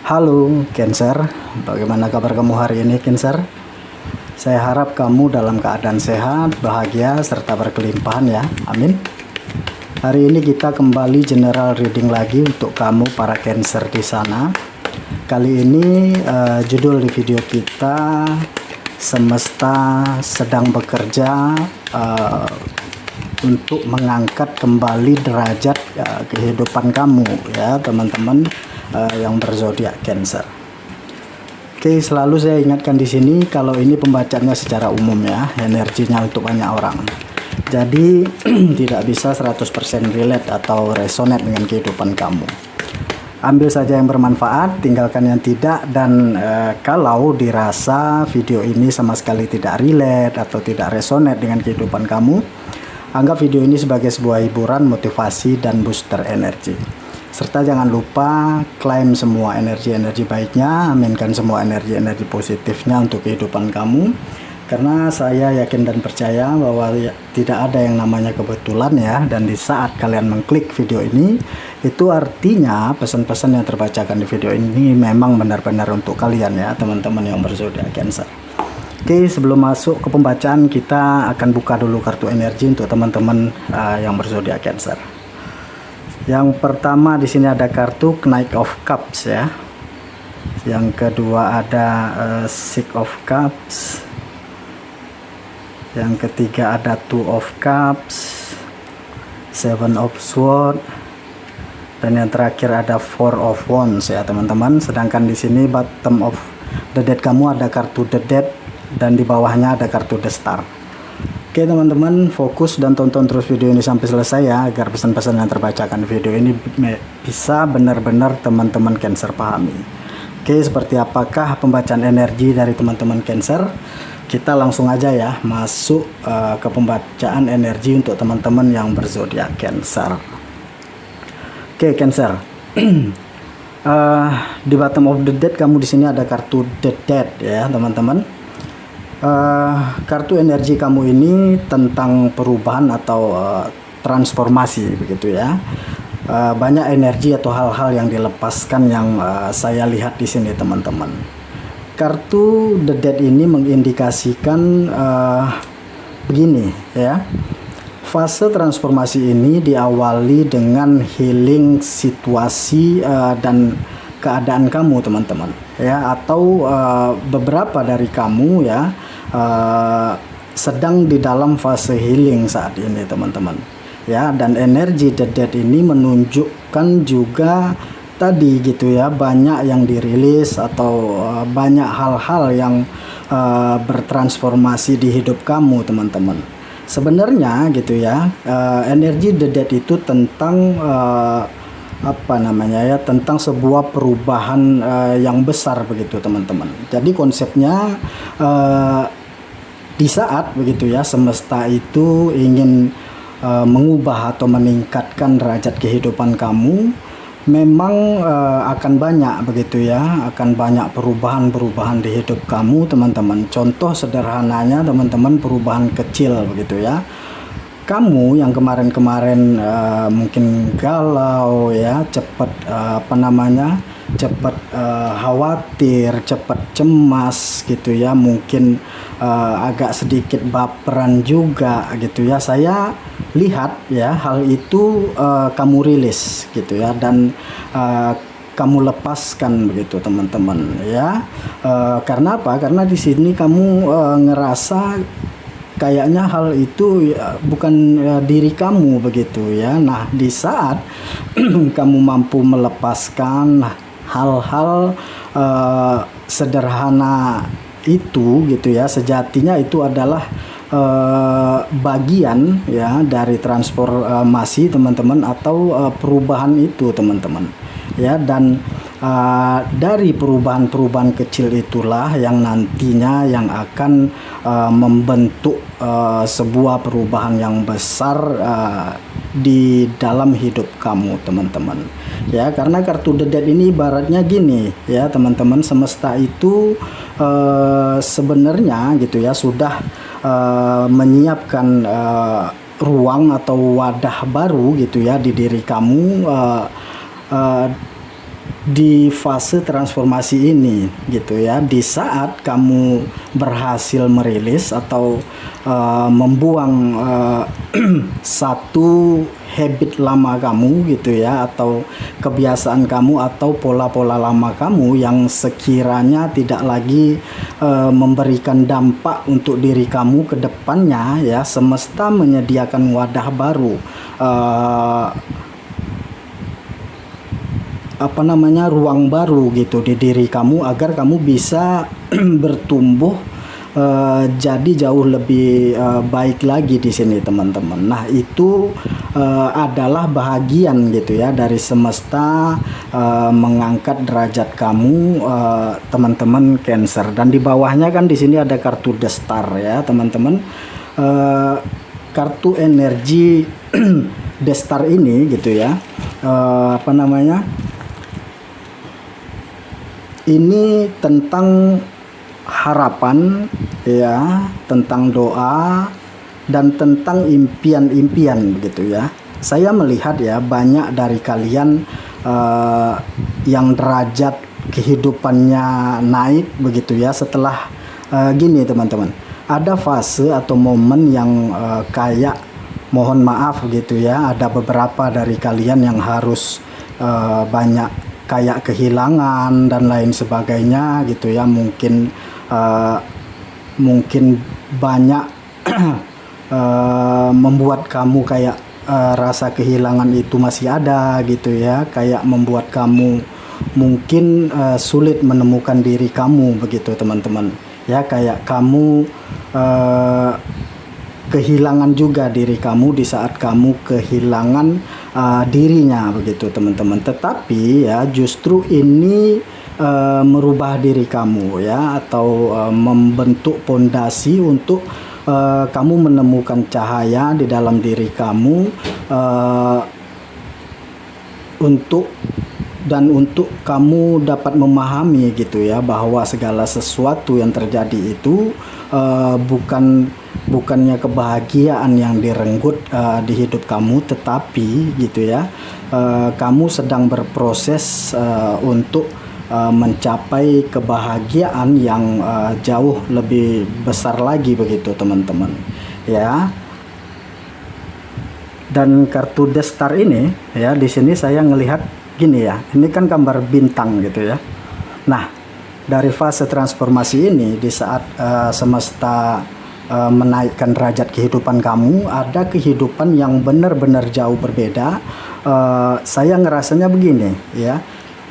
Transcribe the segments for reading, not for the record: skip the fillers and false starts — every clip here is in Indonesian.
Halo Cancer, bagaimana kabar kamu hari ini Cancer? Saya harap kamu dalam keadaan sehat, bahagia, serta berkelimpahan ya, amin. Hari ini kita kembali general reading lagi untuk kamu para Cancer di sana. Kali ini judul di video kita, semesta sedang bekerja untuk mengangkat kembali derajat kehidupan kamu ya teman-teman yang berzodiak Cancer. Oke, selalu saya ingatkan di sini kalau ini pembacaannya secara umum ya, energinya untuk banyak orang. Jadi tidak bisa 100% relate atau resonate dengan kehidupan kamu. Ambil saja yang bermanfaat, tinggalkan yang tidak, dan kalau dirasa video ini sama sekali tidak relate atau tidak resonate dengan kehidupan kamu, anggap video ini sebagai sebuah hiburan, motivasi, dan booster energi. Serta jangan lupa klaim semua energi-energi baiknya, aminkan semua energi-energi positifnya untuk kehidupan kamu. Karena saya yakin dan percaya bahwa tidak ada yang namanya kebetulan ya. Dan di saat kalian mengklik video ini, itu artinya pesan-pesan yang terbacakan di video ini memang benar-benar untuk kalian ya, teman-teman yang berzodiak Cancer. Oke, sebelum masuk ke pembacaan, kita akan buka dulu kartu energi untuk teman-teman yang berzodiak Cancer. Yang pertama di sini ada kartu Knight of Cups ya. Yang kedua ada Six of Cups. Yang ketiga ada Two of Cups, Seven of Swords, dan yang terakhir ada Four of Wands ya teman-teman. Sedangkan di sini bottom of the deck kamu ada kartu The Dead dan di bawahnya ada kartu The Star. Oke teman-teman, fokus dan tonton terus video ini sampai selesai ya, agar pesan-pesan yang terbacakan di video ini bisa benar-benar teman-teman Cancer pahami. Oke, seperti apakah pembacaan energi dari teman-teman Cancer? Kita langsung aja ya masuk ke pembacaan energi untuk teman-teman yang berzodiak Cancer. Oke Cancer, di bottom of the deck kamu di sini ada kartu The Dead ya teman-teman. Kartu energi kamu ini tentang perubahan atau transformasi begitu ya. Banyak energi atau hal-hal yang dilepaskan yang saya lihat di sini teman-teman. Kartu The Dead ini mengindikasikan begini ya. Fase transformasi ini diawali dengan healing situasi dan keadaan kamu teman-teman ya, atau beberapa dari kamu ya sedang di dalam fase healing saat ini teman-teman ya. Dan energi The Dead ini menunjukkan juga tadi gitu ya, banyak yang dirilis atau banyak hal-hal yang bertransformasi di hidup kamu teman-teman. Sebenarnya gitu ya, energi The Dead itu tentang apa namanya ya, tentang sebuah perubahan yang besar begitu teman-teman. Jadi konsepnya di saat begitu ya semesta itu ingin mengubah atau meningkatkan derajat kehidupan kamu, memang akan banyak begitu ya, akan banyak perubahan-perubahan di hidup kamu teman-teman. Contoh sederhananya teman-teman, perubahan kecil begitu ya. Kamu yang kemarin-kemarin mungkin galau ya, cepat cepat khawatir, cepat cemas gitu ya, mungkin agak sedikit baperan juga gitu ya. Saya lihat ya hal itu kamu rilis gitu ya, dan kamu lepaskan begitu teman-teman ya. Karena apa? Karena di sini kamu ngerasa kayaknya hal itu bukan diri kamu begitu ya. Nah, di saat kamu mampu melepaskan hal-hal sederhana itu gitu ya, sejatinya itu adalah bagian ya dari transformasi teman-teman, atau perubahan itu teman-teman ya. Dan dari perubahan-perubahan kecil itulah yang nantinya yang akan membentuk sebuah perubahan yang besar di dalam hidup kamu teman-teman ya. Karena kartu The Dead ini ibaratnya gini ya teman-teman, semesta itu sebenarnya gitu ya sudah menyiapkan ruang atau wadah baru gitu ya di diri kamu, di fase transformasi ini gitu ya. Di saat kamu berhasil merilis atau membuang satu habit lama kamu gitu ya, atau kebiasaan kamu atau pola-pola lama kamu yang sekiranya tidak lagi memberikan dampak untuk diri kamu ke depannya ya, semesta menyediakan wadah baru, ruang baru gitu di diri kamu agar kamu bisa bertumbuh jadi jauh lebih baik lagi di sini teman-teman. Nah itu adalah bahagian gitu ya dari semesta mengangkat derajat kamu teman-teman Cancer. Dan di bawahnya kan di sini ada kartu The Star ya teman-teman. Kartu energi The Star ini gitu ya, ini tentang harapan ya, tentang doa dan tentang impian-impian begitu ya. Saya melihat ya banyak dari kalian yang derajat kehidupannya naik begitu ya setelah gini teman-teman. Ada fase atau momen yang kayak mohon maaf gitu ya, ada beberapa dari kalian yang harus banyak kayak kehilangan dan lain sebagainya gitu ya. Mungkin banyak membuat kamu kayak rasa kehilangan itu masih ada gitu ya, kayak membuat kamu mungkin sulit menemukan diri kamu begitu teman-teman ya, kayak kamu kehilangan juga diri kamu di saat kamu kehilangan dirinya begitu teman-teman. Tetapi ya justru ini merubah diri kamu ya, atau membentuk pondasi untuk kamu menemukan cahaya di dalam diri kamu untuk kamu dapat memahami gitu ya, bahwa segala sesuatu yang terjadi itu bukannya kebahagiaan yang direnggut di hidup kamu, tetapi gitu ya, kamu sedang berproses untuk mencapai kebahagiaan yang jauh lebih besar lagi begitu teman-teman ya. Dan kartu The Star ini ya, di sini saya ngelihat gini ya, ini kan gambar bintang gitu ya. Nah dari fase transformasi ini, di saat semesta menaikkan derajat kehidupan kamu, ada kehidupan yang benar-benar jauh berbeda. Saya ngerasanya begini ya,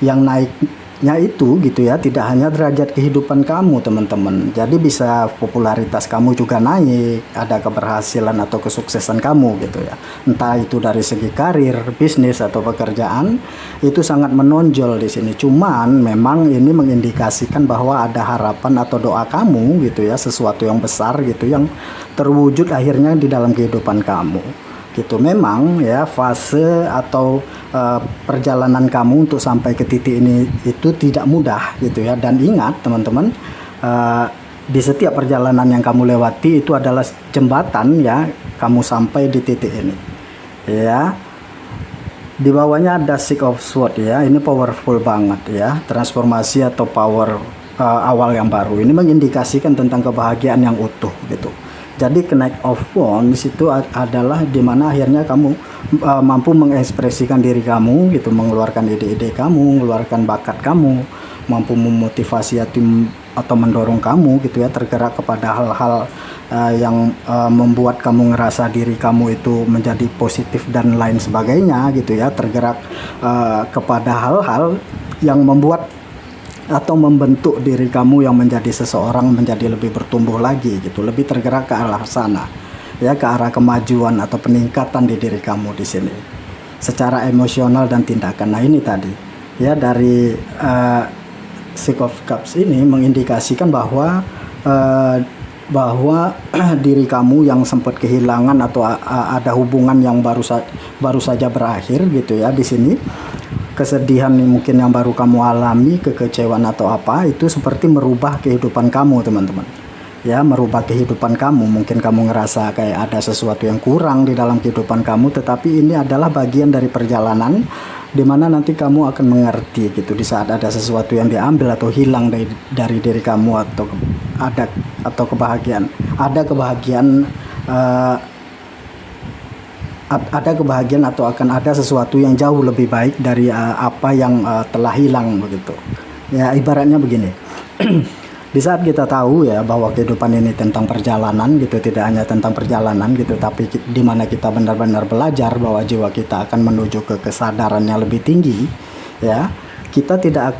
yang naiknya itu gitu ya, tidak hanya derajat kehidupan kamu teman-teman, jadi bisa popularitas kamu juga naik, ada keberhasilan atau kesuksesan kamu gitu ya, entah itu dari segi karir, bisnis atau pekerjaan, itu sangat menonjol di sini. Cuman memang ini mengindikasikan bahwa ada harapan atau doa kamu gitu ya, sesuatu yang besar gitu yang terwujud akhirnya di dalam kehidupan kamu gitu. Memang ya fase atau perjalanan kamu untuk sampai ke titik ini itu tidak mudah gitu ya. Dan ingat teman-teman, di setiap perjalanan yang kamu lewati itu adalah jembatan ya, kamu sampai di titik ini ya. Di bawahnya ada Six of Swords ya, ini powerful banget ya, transformasi atau power awal yang baru. Ini mengindikasikan tentang kebahagiaan yang utuh gitu. Jadi Knight of Wands itu adalah dimana akhirnya kamu mampu mengekspresikan diri kamu gitu, mengeluarkan ide-ide kamu, mengeluarkan bakat kamu, mampu memotivasi atau mendorong kamu gitu ya, tergerak kepada hal-hal yang membuat kamu ngerasa diri kamu itu menjadi positif dan lain sebagainya gitu ya, tergerak kepada hal-hal yang membuat atau membentuk diri kamu yang menjadi seseorang menjadi lebih bertumbuh lagi gitu, lebih tergerak ke arah sana ya, ke arah kemajuan atau peningkatan di diri kamu di sini secara emosional dan tindakan. Nah ini tadi ya, dari Six of Cups ini mengindikasikan bahwa diri kamu yang sempat kehilangan atau ada hubungan yang baru saja berakhir gitu ya, di sini kesedihan mungkin yang baru kamu alami, kekecewaan atau apa, itu seperti merubah kehidupan kamu teman-teman ya, merubah kehidupan kamu. Mungkin kamu ngerasa kayak ada sesuatu yang kurang di dalam kehidupan kamu, tetapi ini adalah bagian dari perjalanan dimana nanti kamu akan mengerti gitu di saat ada sesuatu yang diambil atau hilang dari diri kamu, atau kebahagiaan, eh, ada kebahagiaan atau akan ada sesuatu yang jauh lebih baik dari apa yang telah hilang begitu. Ya, ibaratnya begini. Di saat kita tahu ya bahwa kehidupan ini tentang perjalanan gitu, tidak hanya tentang perjalanan gitu, tapi di mana kita benar-benar belajar bahwa jiwa kita akan menuju ke kesadaran yang lebih tinggi, ya. Kita tidak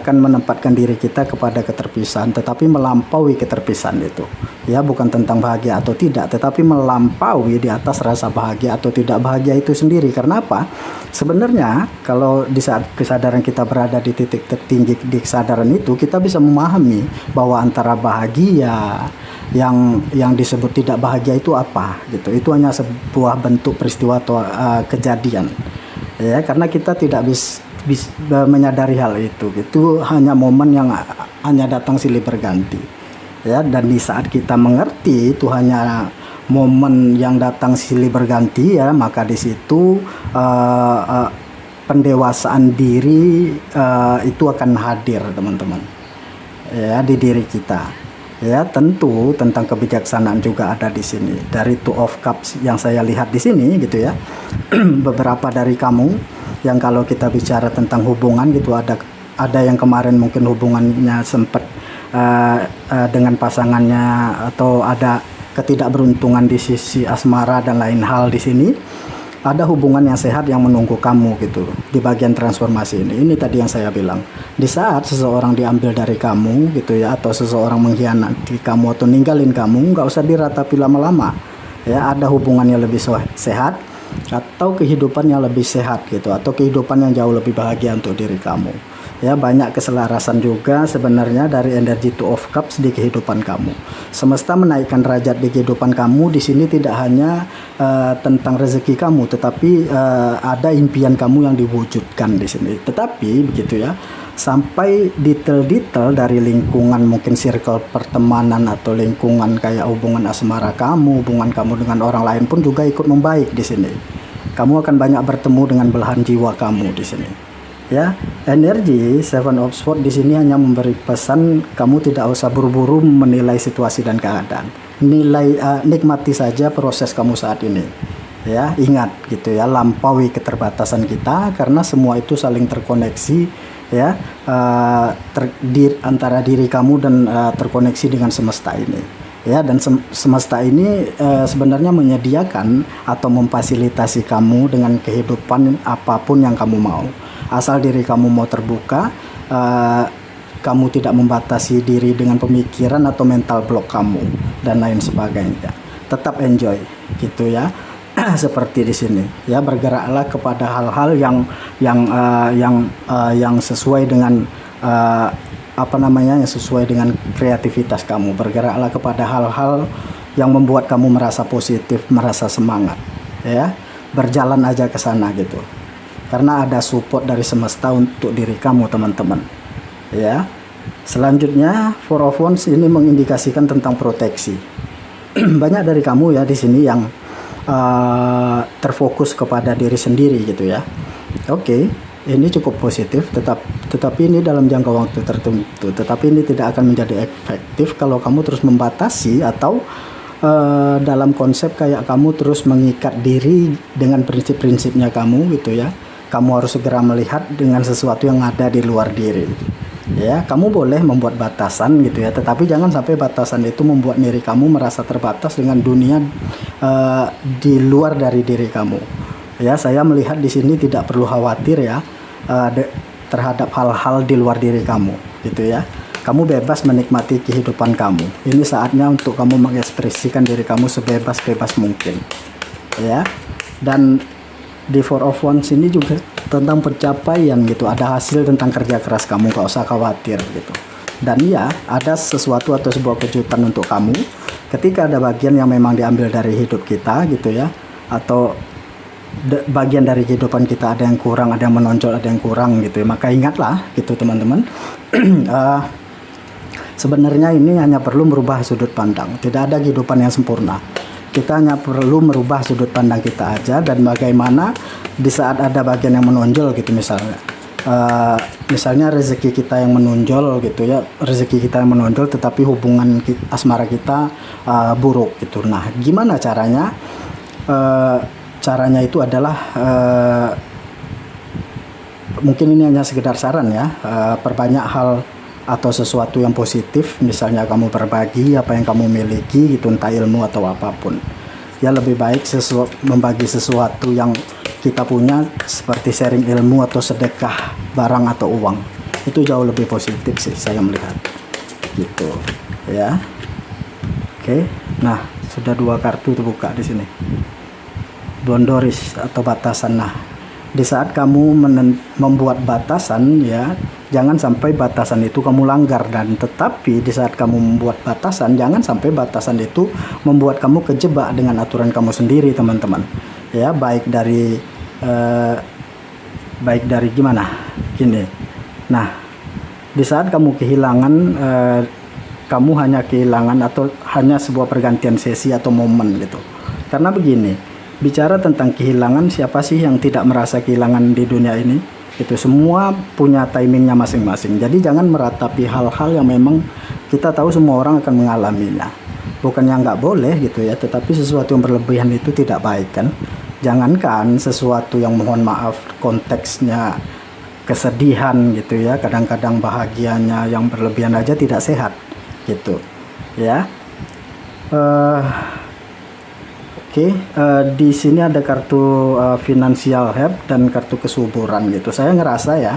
akan menempatkan diri kita kepada keterpisahan, tetapi melampaui keterpisahan itu. Ya, bukan tentang bahagia atau tidak, tetapi melampaui di atas rasa bahagia atau tidak bahagia itu sendiri. Karena apa? Sebenarnya kalau di saat kesadaran kita berada di titik tertinggi di kesadaran itu, kita bisa memahami bahwa antara bahagia yang disebut tidak bahagia itu apa gitu. Itu hanya sebuah bentuk peristiwa atau kejadian. Ya, karena kita tidak bisa menyadari hal itu hanya momen yang hanya datang silih berganti, ya. Dan di saat kita mengerti itu hanya momen yang datang silih berganti, ya, maka di situ pendewasaan diri itu akan hadir, teman-teman, ya, di diri kita. Ya, tentu tentang kebijaksanaan juga ada di sini. Dari Two of Cups yang saya lihat di sini gitu ya. Beberapa dari kamu yang kalau kita bicara tentang hubungan gitu, ada yang kemarin mungkin hubungannya sempat dengan pasangannya, atau ada ketidakberuntungan di sisi asmara dan lain hal. Di sini ada hubungan yang sehat yang menunggu kamu gitu di bagian transformasi ini. Ini tadi yang saya bilang, di saat seseorang diambil dari kamu gitu ya, atau seseorang mengkhianati kamu atau ninggalin kamu, nggak usah diratapi lama-lama, ya. Ada hubungan yang lebih sehat, atau kehidupan yang lebih sehat gitu, atau kehidupan yang jauh lebih bahagia untuk diri kamu, ya. Banyak keselarasan juga sebenarnya dari energi Two of Cups di kehidupan kamu. Semesta menaikkan derajat di kehidupan kamu. Di sini tidak hanya tentang rezeki kamu, tetapi ada impian kamu yang diwujudkan di sini. Tetapi begitu ya, sampai detail-detail dari lingkungan, mungkin circle pertemanan atau lingkungan kayak hubungan asmara kamu, hubungan kamu dengan orang lain pun juga ikut membaik di sini. Kamu akan banyak bertemu dengan belahan jiwa kamu di sini. Ya, energi Seven of Swords di sini hanya memberi pesan kamu tidak usah buru-buru menilai situasi dan keadaan. Nikmati saja proses kamu saat ini. Ya, ingat gitu ya, lampaui keterbatasan kita karena semua itu saling terkoneksi, ya, antara diri kamu dan terkoneksi dengan semesta ini, ya. Dan semesta ini sebenarnya menyediakan atau memfasilitasi kamu dengan kehidupan apapun yang kamu mau, asal diri kamu mau terbuka. Kamu tidak membatasi diri dengan pemikiran atau mental block kamu dan lain sebagainya. Tetap enjoy gitu ya. Seperti di sini ya, bergeraklah kepada hal-hal yang sesuai dengan yang sesuai dengan kreativitas kamu. Bergeraklah kepada hal-hal yang membuat kamu merasa positif, merasa semangat, ya. Berjalan aja ke sana gitu, karena ada support dari semesta untuk diri kamu, teman-teman, ya. Selanjutnya Four of Wands ini mengindikasikan tentang proteksi. Banyak dari kamu ya di sini yang terfokus kepada diri sendiri gitu ya. Oke, ini cukup positif, tetapi ini dalam jangka waktu tertentu. Tetapi ini tidak akan menjadi efektif kalau kamu terus membatasi atau dalam konsep kayak kamu terus mengikat diri dengan prinsip-prinsipnya kamu gitu ya. Kamu harus segera melihat dengan sesuatu yang ada di luar diri. Ya, kamu boleh membuat batasan gitu ya, tetapi jangan sampai batasan itu membuat diri kamu merasa terbatas dengan dunia di luar dari diri kamu. Ya, saya melihat di sini tidak perlu khawatir ya terhadap hal-hal di luar diri kamu, gitu ya. Kamu bebas menikmati kehidupan kamu. Ini saatnya untuk kamu mengekspresikan diri kamu sebebas-bebas mungkin, ya. Dan di Four of Wands ini juga tentang pencapaian gitu, ada hasil tentang kerja keras kamu, gak usah khawatir gitu. Dan ya, ada sesuatu atau sebuah kejutan untuk kamu ketika ada bagian yang memang diambil dari hidup kita gitu ya, atau bagian dari kehidupan kita ada yang kurang, ada yang menonjol, ada yang kurang gitu ya. Maka ingatlah gitu, teman-teman. Sebenarnya ini hanya perlu merubah sudut pandang. Tidak ada kehidupan yang sempurna. Kita hanya perlu merubah sudut pandang kita aja, dan bagaimana di saat ada bagian yang menonjol gitu, misalnya rezeki kita yang menonjol gitu ya, rezeki kita yang menonjol tetapi hubungan asmara kita buruk gitu. Nah, gimana caranya? Caranya itu adalah mungkin ini hanya sekedar saran ya, perbanyak hal atau sesuatu yang positif, misalnya kamu berbagi apa yang kamu miliki gitu, entah ilmu atau apapun ya. Lebih baik membagi sesuatu yang kita punya, seperti sharing ilmu atau sedekah barang atau uang, itu jauh lebih positif sih saya melihat gitu ya. Oke, nah sudah 2 kartu terbuka di sini, boundaries atau batasan. Nah, di saat kamu membuat batasan ya, jangan sampai batasan itu kamu langgar, dan tetapi di saat kamu membuat batasan, jangan sampai batasan itu membuat kamu kejebak dengan aturan kamu sendiri, teman-teman ya. Baik dari gimana gini. Nah, di saat kamu kehilangan, kamu hanya kehilangan atau hanya sebuah pergantian sesi atau momen gitu. Karena begini, bicara tentang kehilangan, siapa sih yang tidak merasa kehilangan di dunia ini? Itu semua punya timingnya masing-masing. Jadi jangan meratapi hal-hal yang memang kita tahu semua orang akan mengalaminya. Bukannya nggak boleh gitu ya, tetapi sesuatu yang berlebihan itu tidak baik kan. Jangankan sesuatu yang, mohon maaf, konteksnya kesedihan gitu ya, kadang-kadang bahagianya yang berlebihan aja tidak sehat gitu ya. Oke, di sini ada kartu financial help dan kartu kesuburan gitu. Saya ngerasa ya,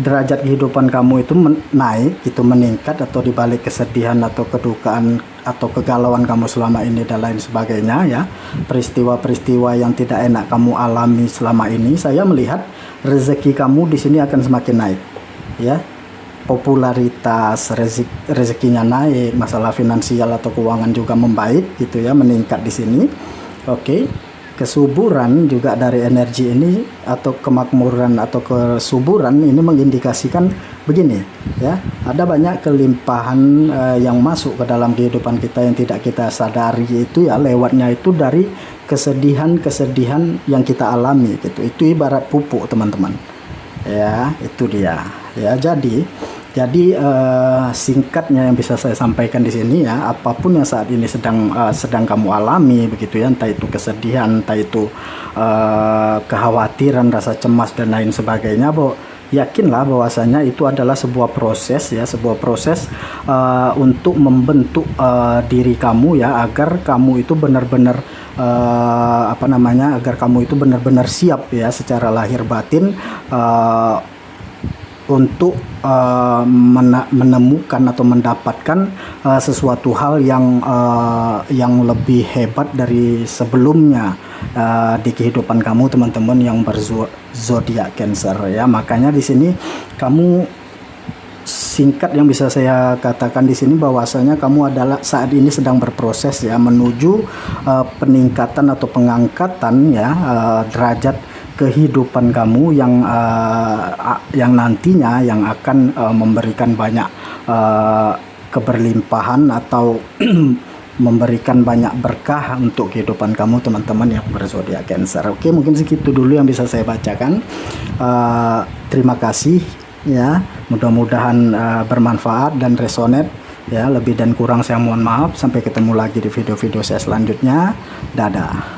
derajat kehidupan kamu itu naik gitu, meningkat, atau dibalik kesedihan atau kedukaan atau kegalauan kamu selama ini dan lain sebagainya ya, peristiwa-peristiwa yang tidak enak kamu alami selama ini, saya melihat rezeki kamu di sini akan semakin naik ya. Popularitas, rezekinya naik, masalah finansial atau keuangan juga membaik gitu ya, meningkat di sini. Oke, kesuburan juga dari energi ini atau kemakmuran atau kesuburan ini mengindikasikan begini ya, ada banyak kelimpahan yang masuk ke dalam kehidupan kita yang tidak kita sadari itu ya, lewatnya itu dari kesedihan yang kita alami gitu. Itu ibarat pupuk, teman-teman ya, itu dia ya. Jadi singkatnya yang bisa saya sampaikan di sini ya, apapun yang saat ini sedang kamu alami begitu ya, entah itu kesedihan, entah itu kekhawatiran, rasa cemas dan lain sebagainya, yakinlah bahwasanya itu adalah sebuah proses ya, untuk membentuk diri kamu ya, agar kamu itu benar-benar agar kamu itu benar-benar siap ya secara lahir batin untuk menemukan atau mendapatkan sesuatu hal yang lebih hebat dari sebelumnya di kehidupan kamu, teman-teman yang berzodiak Cancer ya. Makanya di sini kamu, singkat yang bisa saya katakan di sini, bahwasanya kamu adalah saat ini sedang berproses ya menuju peningkatan atau pengangkatan ya derajat kehidupan kamu yang nantinya yang akan memberikan banyak keberlimpahan atau memberikan banyak berkah untuk kehidupan kamu, teman-teman yang berzodiak Cancer. Oke, mungkin segitu dulu yang bisa saya bacakan. Terima kasih ya, mudah-mudahan bermanfaat dan resonate ya. Lebih dan kurang saya mohon maaf. Sampai ketemu lagi di video-video saya selanjutnya. Dadah.